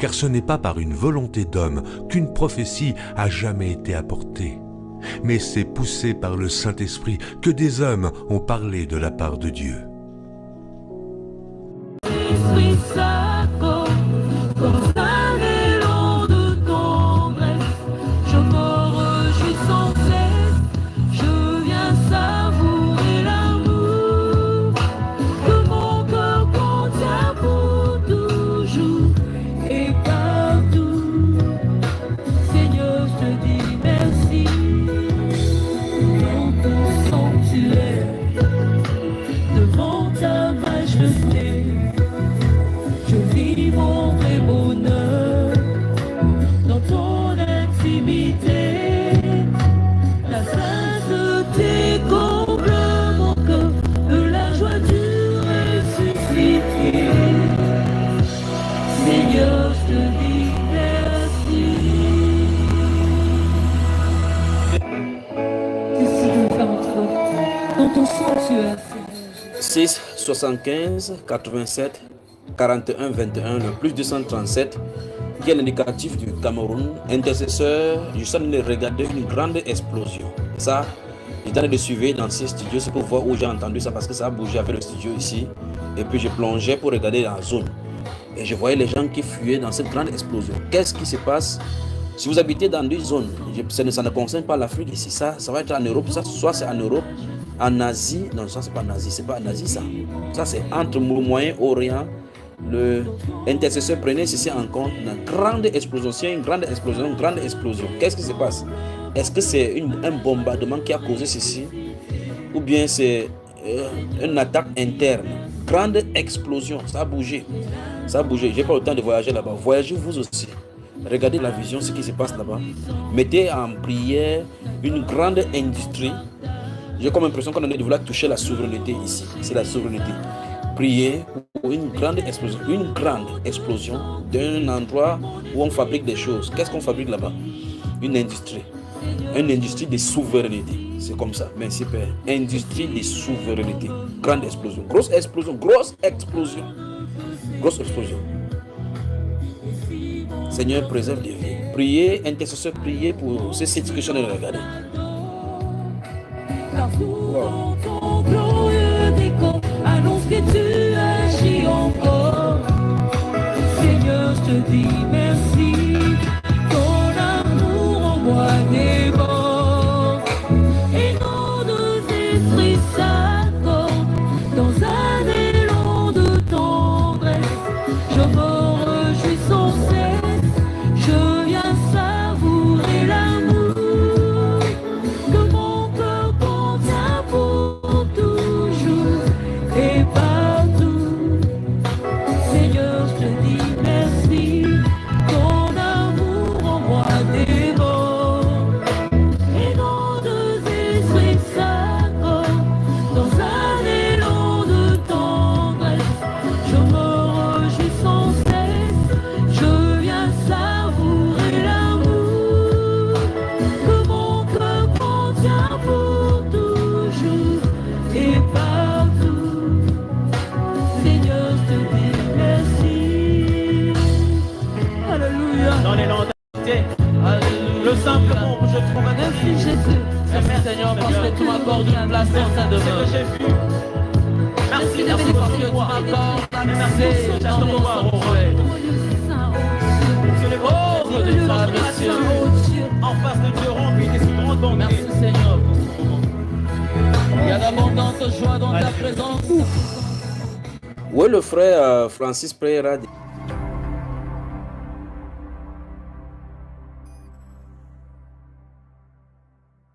car ce n'est pas par une volonté d'homme qu'une prophétie a jamais été apportée, mais c'est poussé par le Saint-Esprit que des hommes ont parlé de la part de Dieu. « 75 87 41 21, le plus 237, qui est l'indicatif du Cameroun. Intercesseur, je suis en train de regarder une grande explosion. Ça, j'étais en train de suivre dans ces studios, c'est pour voir où j'ai entendu ça, parce que ça a bougé avec le studio ici. Et puis je plongeais pour regarder la zone. Et je voyais les gens qui fuyaient dans cette grande explosion. Qu'est-ce qui se passe? Si vous habitez dans des zones, ça ne concerne pas l'Afrique ici, ça va être en Europe, ça, soit c'est en Europe, en Asie, non, ça c'est pas en Asie, c'est pas en Asie ça. Ça c'est entre le Moyen-Orient, l'intercesseur prenait ceci en compte, une grande explosion, c'est une grande explosion. Qu'est-ce qui se passe? Est-ce que c'est un bombardement qui a causé ceci? Ou bien c'est une attaque interne? Grande explosion, ça a bougé. J'ai pas le temps de voyager là-bas. Voyagez vous aussi. Regardez la vision, ce qui se passe là-bas. Mettez en prière une grande industrie. J'ai comme l'impression qu'on a de vouloir toucher la souveraineté ici. C'est la souveraineté. Priez pour une grande explosion d'un endroit où on fabrique des choses. Qu'est-ce qu'on fabrique là-bas? Une industrie de souveraineté. C'est comme ça. Merci Père. Industrie de souveraineté. Grande explosion. Grosse explosion. Seigneur, préserve des vies. Priez, intercesseur, priez pour ces situations de regarder. Wow. Ton glorieux décor annonce que tu agis encore. Seigneur, je te dis merci. Ton amour en moi déborde. Et nos deux esprits s'accordent dans un élan de tendresse. Je me réjouis sans cesse. Je viens savourer l'amour que mon cœur contient pour toujours et partout. Seigneur, je te dis merci. Ton amour en moi déborde. Et nos deux esprits s'accordent dans un élan de tendresse. Je me réjouis sans cesse. Je viens savourer l'amour que mon cœur contient pour toujours et partout. Seigneur, je te dis merci. Alléluia. Dans les langues, le simple mot où je trouve un Merci merci. Jésus. Merci Seigneur parce que tu m'accordes une place dans ta demeure. Merci parce que tu m'accordes la merci dans ton sanctuaire. Sur les pauvres de Dieu, en face de Dieu rempli des si grandes bontés. Merci Seigneur pour ce moment. Il y a d'abondante joie dans ta présence. Où est le frère Francis Pereira?